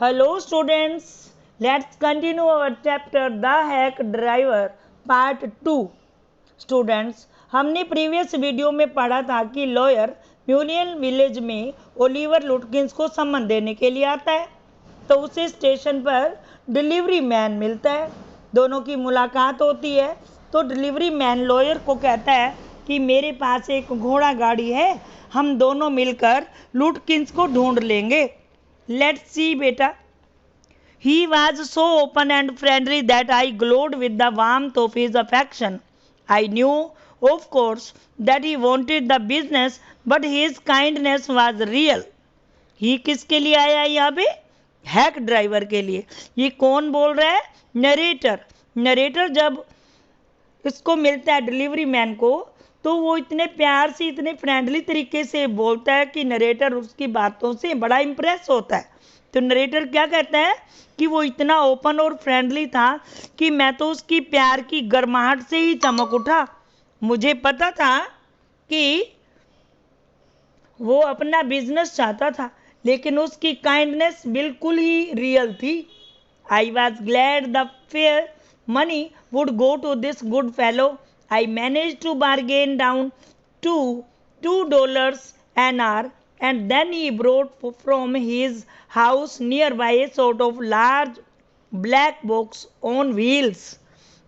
Hello students, let's continue our chapter The Hack Driver Part 2. Students, हमने previous video में पढ़ा था कि लॉयर म्यूलियन विलेज में ओलिवर लुटकिंस को सम्मन देने के लिए आता है, तो उसे स्टेशन पर डिलीवरी मैन मिलता है। दोनों की मुलाकात होती है तो डिलीवरी मैन लॉयर को कहता है कि मेरे पास एक घोड़ा गाड़ी है, हम दोनों मिलकर लुटकिंस को ढूंढ लेंगे। Let's see, beta. He was so open and friendly that I glowed with the warmth of his affection. I knew, of course, that he wanted the business, but his kindness was real. He किसके लिए आया यहाँ पे? Hack driver के लिए। ये कौन बोल रहा है? नरेटर। नरेटर जब इसको मिलता है डिलीवरी मैन को, तो वो इतने प्यार से, इतने फ्रेंडली तरीके से बोलता है कि नरेटर उसकी बातों से बड़ा इम्प्रेस होता है। तो नरेटर क्या कहता है कि वो इतना ओपन और फ्रेंडली था कि मैं तो उसकी प्यार की गर्माहट से ही चमक उठा। मुझे पता था कि वो अपना बिजनेस चाहता था, लेकिन उसकी काइंडनेस बिल्कुल ही रियल थी। I was glad the fair money would go to this good fellow. I managed to bargain down to $2 an hour, and then he brought from his house nearby a sort of large black box on wheels.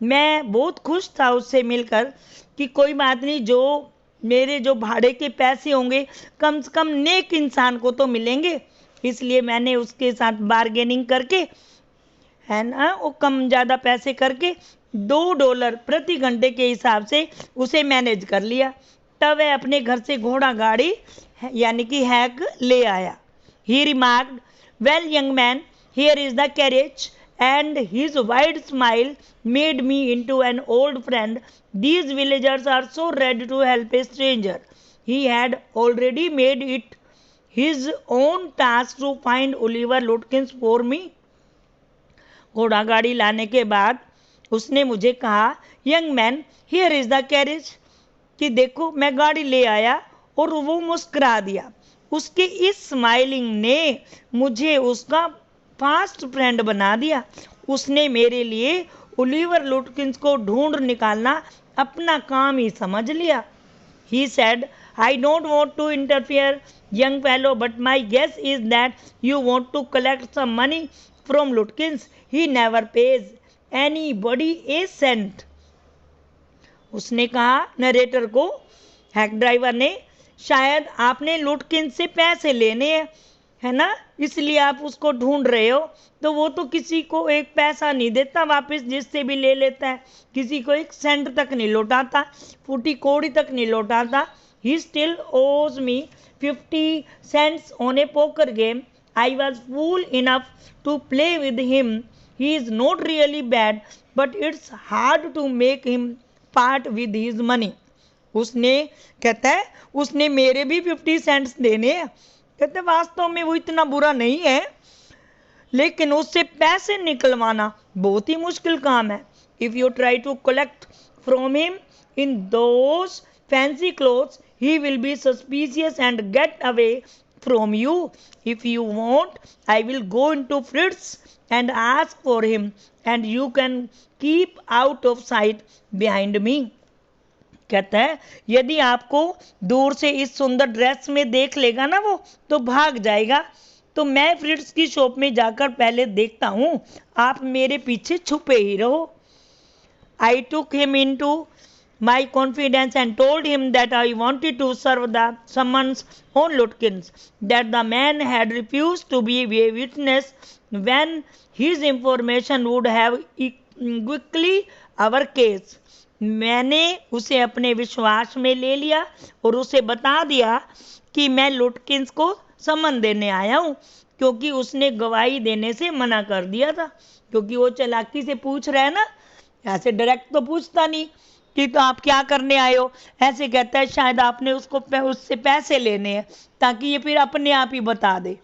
मैं बहुत खुश था उससे मिलकर कि कोई बात नहीं, जो मेरे जो भाड़े के पैसे होंगे कम से कम नेक इंसान को तो मिलेंगे, इसलिए मैंने उसके साथ बार्गेनिंग करके, है ना, वो कम ज़्यादा पैसे करके $2 प्रति घंटे के हिसाब से उसे मैनेज कर लिया। तब वह अपने घर से घोड़ा गाड़ी यानी कि हैक ले आया। He remarked, well young man, here is the carriage, and his wide smile made me into an old friend. These villagers are so ready to help a stranger. He had already made it his own task to find Oliver Lutkins for me. घोड़ा गाड़ी लाने के बाद उसने मुझे कहा, young man, here is the carriage, कि देखो मैं गाड़ी ले आया, और वो मुस्कुरा दिया। उसके इस स्माइलिंग ने मुझे उसका फास्ट फ्रेंड बना दिया। उसने मेरे लिए ओलिवर लुटकिंस को ढूंढ निकालना अपना काम ही समझ लिया। He said, I don't want to interfere, young fellow, but my guess is that you want to collect some money from Lutkins. He never pays anybody a cent. उसने कहा नरेटर को, हैक ड्राइवर ने, शायद आपने लुटकिन से पैसे लेने हैं, है ना, इसलिए आप उसको ढूंढ रहे हो। तो वो तो किसी को एक पैसा नहीं देता वापस, जिससे भी ले लेता है, किसी को एक सेंट तक नहीं लौटाता, फूटी कौड़ी तक नहीं लौटाता। ही स्टिल ओज मी 50 cents on a poker game. I was fool enough to play with him. He is not really bad, but it's hard to make him part with his money. उसने कहता है उसने मेरे भी 50 सेंट्स देने हैं। कहते वास्तव में वो इतना बुरा नहीं है, लेकिन उससे पैसे निकलवाना बहुत ही मुश्किल काम है। If you try to collect from him in those fancy clothes, he will be suspicious and get away from you. If you want, I will go into Fritz and ask for him, and you can keep out of sight behind me. कहता है यदि आपको दूर से इस सुंदर dress में देख लेगा ना वो, तो भाग जाएगा। तो मैं फ्रिट्स की शॉप में जाकर पहले देखता हूँ, आप मेरे पीछे छुपे ही रहो। I took him into my confidence and told him that I wanted to serve the summons on Lutkins, that the man had refused to be a witness when his information would have quickly our case. मैंने उसे अपने विश्वास में ले लिया और उसे बता दिया कि मैं लुटकिंस को समन देने आया हूँ, क्योंकि उसने गवाही देने से मना कर दिया था। क्योंकि वो चालाकी से पूछ रहा है ना, ऐसे डायरेक्ट तो पूछता नहीं कि तो आप क्या करने आए हो, ऐसे कहता है शायद आपने उससे पैसे लेने हैं, ताकि ये फिर अपने आप ही बता दे।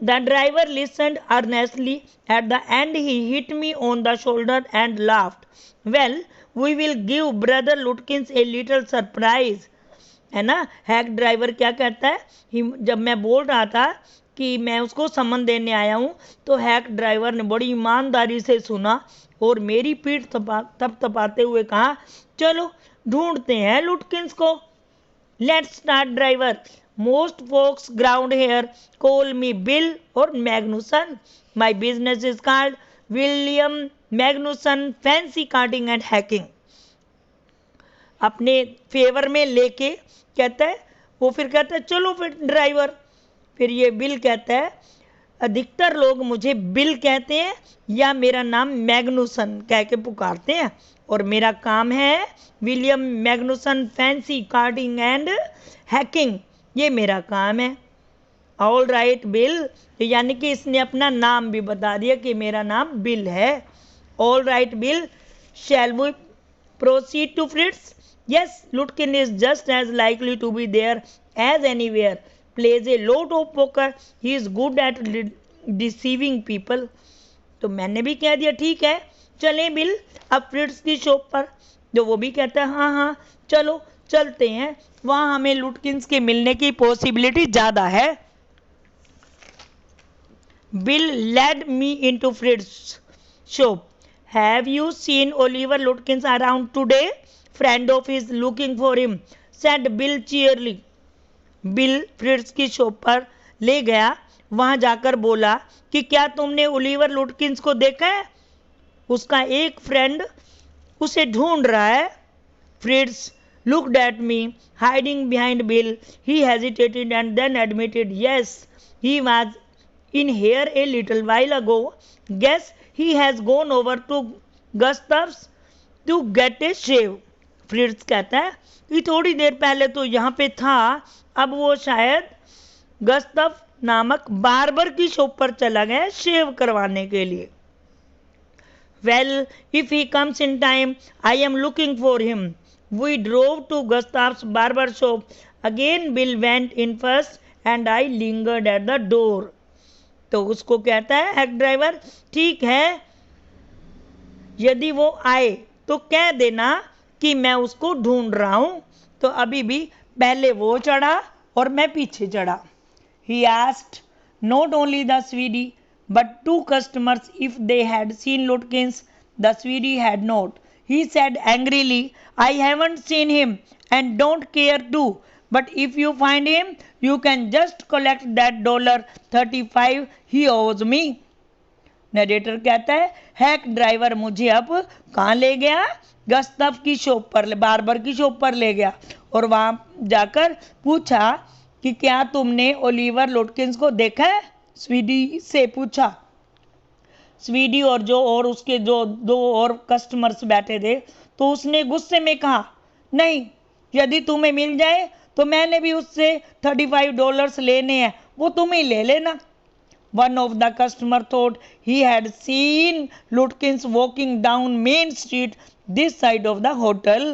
The driver listened earnestly. At the end he hit me on the shoulder and laughed. Well, we will give brother Lutkins a little surprise. है ना, हैक ड्राइवर क्या कहता है, जब मैं बोल रहा था कि मैं उसको समन देने आया हूँ। तो हैक ड्राइवर ने बड़ी ईमानदारी से सुना और मेरी पीठ थपथपाते हुए कहा, चलो ढूंढते हैं लुटकिंस को। Let's start driver. Most folks around here call me Bill or Magnuson. My business is called William Magnuson fancy carting and hacking. अपने फेवर में लेके कहता है, वो फिर कहता है चलो फिर ड्राइवर। फिर ये बिल कहता है, अधिकतर लोग मुझे बिल कहते हैं या मेरा नाम मैग्नुसन कह के पुकारते हैं, और मेरा काम है William Magnuson fancy carting and hacking, ये मेरा काम है। ऑल राइट बिल, यानी कि इसने अपना नाम भी बता दिया कि मेरा नाम बिल है। All right Bill, shall we proceed to Fritz? Yes, Lutkin is just as likely to be there as anywhere. Plays a lot of poker. He is good at deceiving people. तो मैंने भी कह दिया ठीक है, चलें bill अब फ्रिट्स की शॉप पर। जो वो भी कहता है हाँ हाँ चलो चलते हैं, वहाँ हमें लुटकिंस के मिलने की पॉसिबिलिटी ज़्यादा है। Bill led me into Fritz's shop. Have you seen Oliver Lutkins around today? Friend of his looking for him, said Bill cheerily. Bill फ्रिट्स की शॉप पर ले गया। वहां जाकर बोला कि क्या तुमने ओलिवर लुटकिंस को देखा है? उसका एक फ्रेंड उसे ढूंढ रहा है। फ्रिट्स looked at me, hiding behind Bill. He hesitated and then admitted, yes, he was in here a little while ago. Guess he has gone over to Gustav's to get a shave. फ्रिट्स कहता है कि थोड़ी देर पहले तो यहाँ पे था, अब वो शायद गस्तव नामक बार्बर की शॉप पर चला गया शेव करवाने के लिए। Well, if he comes in time, I am looking for him. We drove to Gustav's barber shop. Again, Bill went in first and I lingered at the door. तो उसको कहता है हैक ड्राइवर, ठीक है, यदि वो आए तो कह देना कि मैं उसको ढूंढ रहा हूं। तो अभी भी पहले वो चढ़ा और मैं पीछे चढ़ा। He asked not only the Swede but 2 customers if they had seen Lutkins. The Swede had not. He said angrily, I haven't seen him and don't care to. But if you find him, you can just collect that $35 he owes me. Narrator कहता है hack driver मुझे अब कहाँ ले गया? गस्तव की shop पर, barber की शॉप पर ले गया और वहाँ जाकर पूछा कि क्या तुमने ओलिवर लुटकिंस को देखा है? स्वीडी से पूछा। स्वीडी और उसके जो 2 और कस्टमर्स बैठे थे, तो उसने गुस्से में कहा, नहीं, यदि तुम्हें मिल जाए तो मैंने भी उससे $35 लेने हैं, वो तुम ही ले लेना। One of the customer thought he had seen Lutkins walking down Main Street this side of the hotel.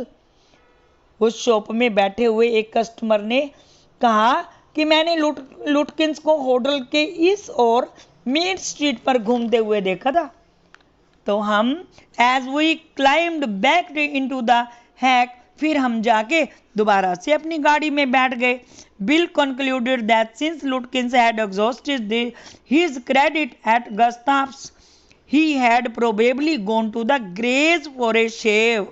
उस शॉप में बैठे हुए एक कस्टमर ने कहा कि मैंने लुटकिंस को होटल के इस और मेन स्ट्रीट पर घूमते हुए देखा था। तो हम as we climbed back into the hack, फिर हम जाके दोबारा से अपनी गाड़ी में बैठ गए। Bill concluded that since Lutkins had exhausted his credit at Gustav's, he had probably gone to the Grays for a shave.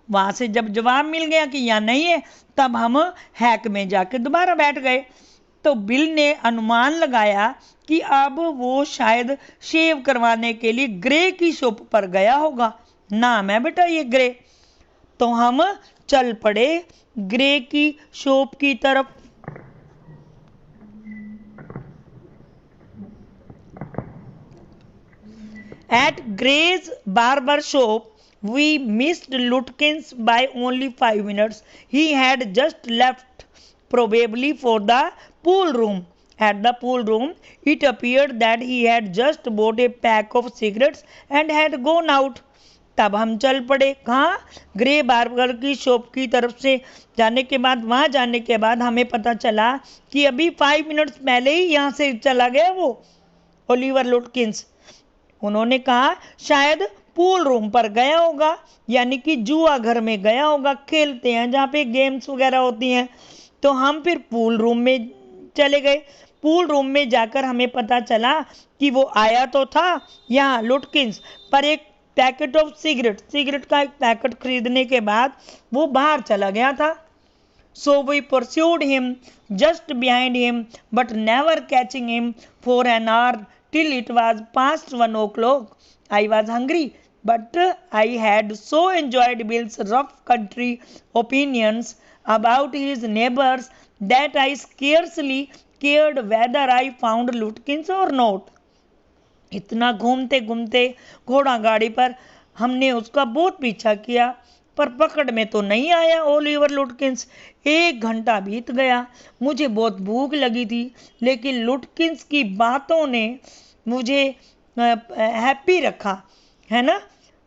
वहां से जब जवाब मिल गया कि यहाँ नहीं है, तब हम हैक में जाके दोबारा बैठ गए। तो बिल ने अनुमान लगाया कि अब वो शायद शेव करवाने के लिए ग्रे की शॉप पर गया होगा। नाम है बेटा ये ग्रे। तो हम चल पड़े ग्रे की शॉप की तरफ। At Gray's barber shop, we missed Lutkins by only 5 minutes. He had just left, probably for the pool room. At the pool room, it appeared that he had just bought a pack of cigarettes and had gone out. तब हम चल पड़े कहाँ? Grey barber की shop की तरफ से जाने के बाद, वहाँ जाने के बाद हमें पता चला कि अभी 5 मिनट्स पहले ही यहाँ से चला गया वो ओलिवर लुटकिंस। उन्होंने कहा शायद पूल रूम पर गया होगा, यानी कि जुआ घर में गया होगा, खेलते हैं जहाँ पे गेम्स वगैरह होती हैं। तो हम फिर पूल रूम में चले गए। पूल रूम में जाकर हमें पता चला कि वो आया तो था यहाँ लुटकिंस, पर एक पैकेट ऑफ सिगरेट का एक पैकेट खरीदने के बाद वो बाहर चला गया था। So we pursued him just behind him, but never catching him for an hour till it was past 1 o'clock. I was hungry, but I had so enjoyed Bill's rough country opinions about his neighbors that I scarcely cared whether I found Lutkins or not. इतना घूमते घूमते घोड़ा गाड़ी पर हमने उसका बहुत पीछा किया, पर पकड़ में तो नहीं आया ओलिवर लुटकिंस। 1 घंटा बीत गया। मुझे बहुत भूख लगी थी, लेकिन लुटकिंस की बातों ने मुझे हैप्पी रखा, है ना।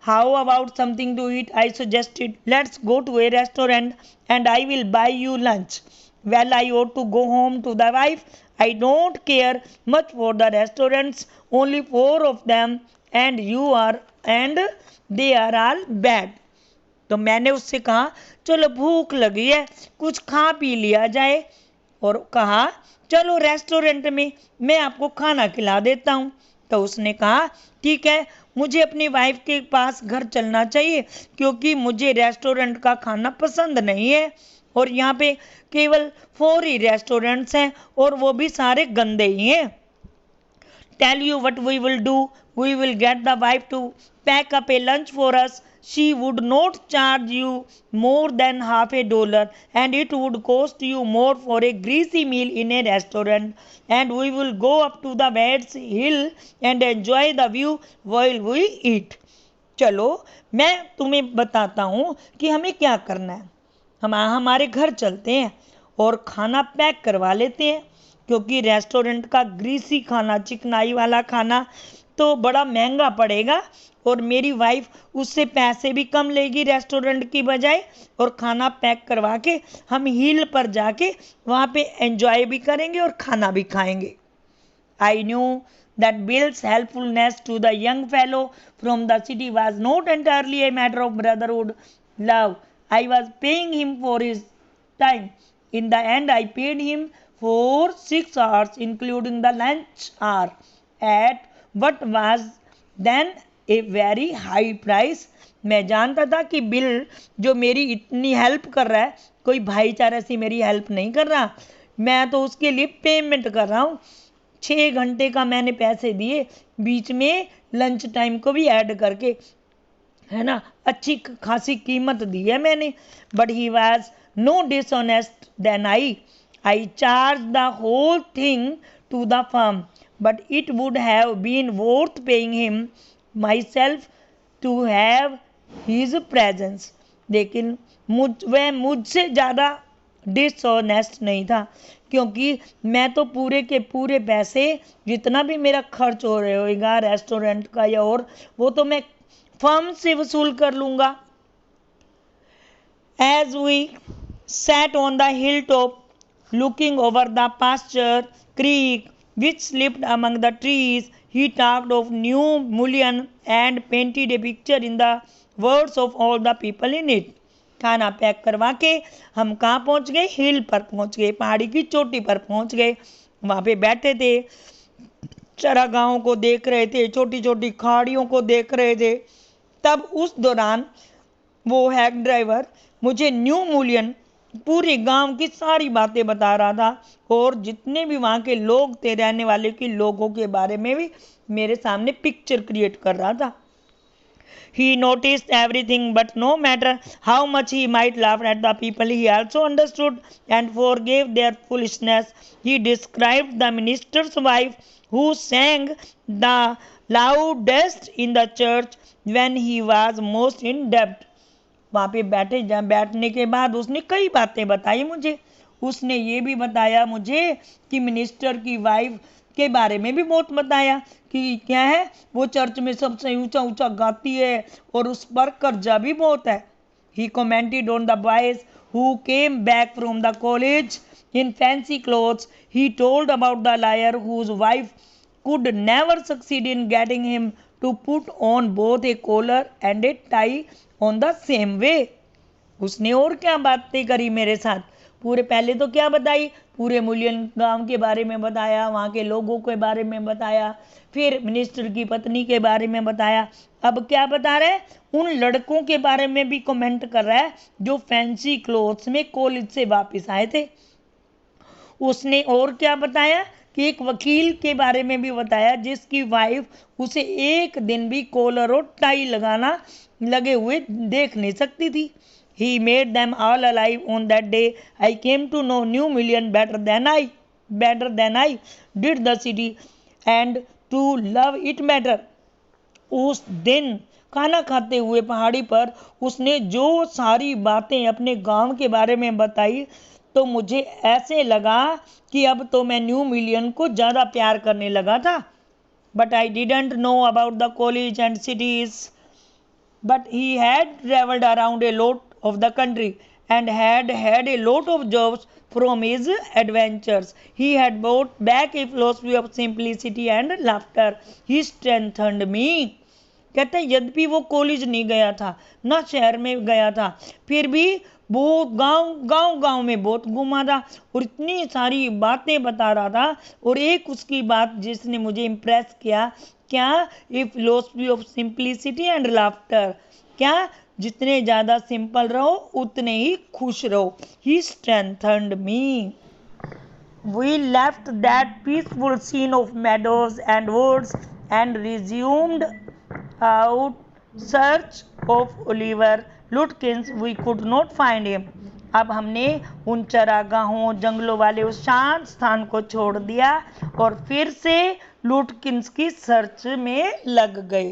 How about something to eat, I suggested. Let's go to a restaurant and I will buy you lunch. Well, I ought to go home to the wife. I don't care much for the restaurants, only 4 of them, and they are all bad. तो मैंने उससे कहा चलो भूख लगी है, कुछ खा पी लिया जाए, और कहा चलो रेस्टोरेंट में मैं आपको खाना खिला देता हूँ। तो उसने कहा ठीक है, मुझे अपनी वाइफ के पास घर चलना चाहिए क्योंकि मुझे रेस्टोरेंट का खाना पसंद नहीं है, और यहाँ पे केवल 4 ही रेस्टोरेंट्स हैं और वो भी सारे गंदे ही हैं। Tell you what we will do. We will get the wife to pack up a lunch for us. She would not charge you more than $50, and it would cost you more for a greasy meal in a restaurant. And we will go up to the Wades Hill and enjoy the view while we eat. चलो मैं तुम्हें बताता हूँ कि हमें क्या करना है। हम हमारे घर चलते हैं और खाना पैक करवा लेते हैं, क्योंकि रेस्टोरेंट का ग्रीसी खाना, चिकनाई वाला खाना तो बड़ा महंगा पड़ेगा, और मेरी वाइफ उससे पैसे भी कम लेगी रेस्टोरेंट की बजाय, और खाना पैक करवा के हम हिल पर जाके वहाँ पे एंजॉय भी करेंगे और खाना भी खाएंगे। I knew that Bill's helpfulness to the young fellow from the city was not entirely a matter of brotherhood love. I was paying him for his time. In the end, I paid him for 6 hours, including the lunch hour, at what was then a very high price. मैं जानता था कि bill जो मेरी इतनी help कर रहा है, कोई भाईचारे से मेरी हेल्प नहीं कर रहा, मैं तो उसके लिए पेमेंट कर रहा हूँ। 6 घंटे का मैंने पैसे दिए, बीच में लंच टाइम को भी ऐड करके, है ना, अच्छी खासी कीमत दी है मैंने। But he was no dishonest then I charge the whole thing to the firm, but it would have been worth paying him myself to have his presence. लेकिन वह मुझसे ज़्यादा डिसऑनेस्ट नहीं था, क्योंकि मैं तो पूरे के पूरे पैसे जितना भी मेरा खर्च हो रहा होगा रेस्टोरेंट का या और, वो तो मैं फर्म से वसूल कर लूँगा। As we sat on the hilltop looking over the pasture creek which slipped among the trees, he talked of New Mullion and painted a picture in the words of all the people in it. खाना pack करवा के हम कहाँ पहुँच गए? हिल पर पहुँच गए, पहाड़ी की चोटी पर पहुँच गए। वहाँ पे बैठे थे, चरागाहों को देख रहे थे, छोटी छोटी खाड़ियों को देख रहे थे। तब उस दौरान वो हैक ड्राइवर मुझे न्यू मूलियन पूरे गांव की सारी बातें बता रहा था, और जितने भी वहाँ के लोग थे, रहने वाले के लोगों के बारे में भी मेरे सामने पिक्चर क्रिएट कर रहा था। He noticed everything, but no matter how much he might laugh at the people, he also understood and forgave their foolishness. He described the minister's wife who sang the loudest in the church when he was most in debt. वहाँ पे बैठने के बाद उसने कई बातें बताई मुझे। उसने ये भी बताया मुझे कि मिनिस्टर की वाइफ के बारे में भी बहुत बताया कि क्या है, वो चर्च में सबसे ऊंचा ऊंचा गाती है और उस पर कर्जा भी बहुत है। He commented on the boys who came back from the college in fancy clothes. He told about the liar whose wife could never succeed in getting him to put on both a collar and a tie on the same way. उसने और क्या बातें करी मेरे साथ। पूरे पहले तो क्या बताई, पूरे मूल्यन गांव के बारे में बताया, वहाँ के लोगों के बारे में बताया, फिर मिनिस्टर की पत्नी के बारे में बताया। अब क्या बता रहा है, उन लड़कों के बारे में भी कमेंट कर रहा है जो फैंसी क्लोथ्स में कॉलेज से वापस आए थे। उसने और क्या बताया कि एक वकील के बारे में भी बताया जिसकी वाइफ उसे एक दिन भी कॉलर और टाई लगाना लगे हुए देख नहीं सकती थी। He made them all alive on that day. I came to know New Million better than I did the city and to love it better. उस दिन खाना खाते हुए पहाड़ी पर उसने जो सारी बातें अपने गांव के बारे में बताई तो मुझे ऐसे लगा कि अब तो मैं न्यू मिलियन को ज़्यादा प्यार करने लगा था। But I didn't know about the college and cities, but he had traveled around a lot of the country and had had a lot of jobs from his adventures. He had brought back a philosophy of simplicity and laughter. He strengthened me. कहते हैं यद्यपि वो college नहीं गया था, ना शहर में गया था, फिर भी बहुत गांव में बहुत घूमा था और इतनी सारी बातें बता रहा था। और एक उसकी बात जिसने मुझे इम्प्रेस किया, क्या, a philosophy of simplicity and laughter, क्या, जितने ज़्यादा सिंपल रहो उतने ही खुश रहो। ही स्ट्रेंथन्ड मी। We left that peaceful scene of meadows and woods and resumed our search of Oliver Lutkins. We could not find him. अब हमने उन चरागाहों जंगलों वाले उस शांत स्थान को छोड़ दिया और फिर से लुटकिंस की सर्च में लग गए।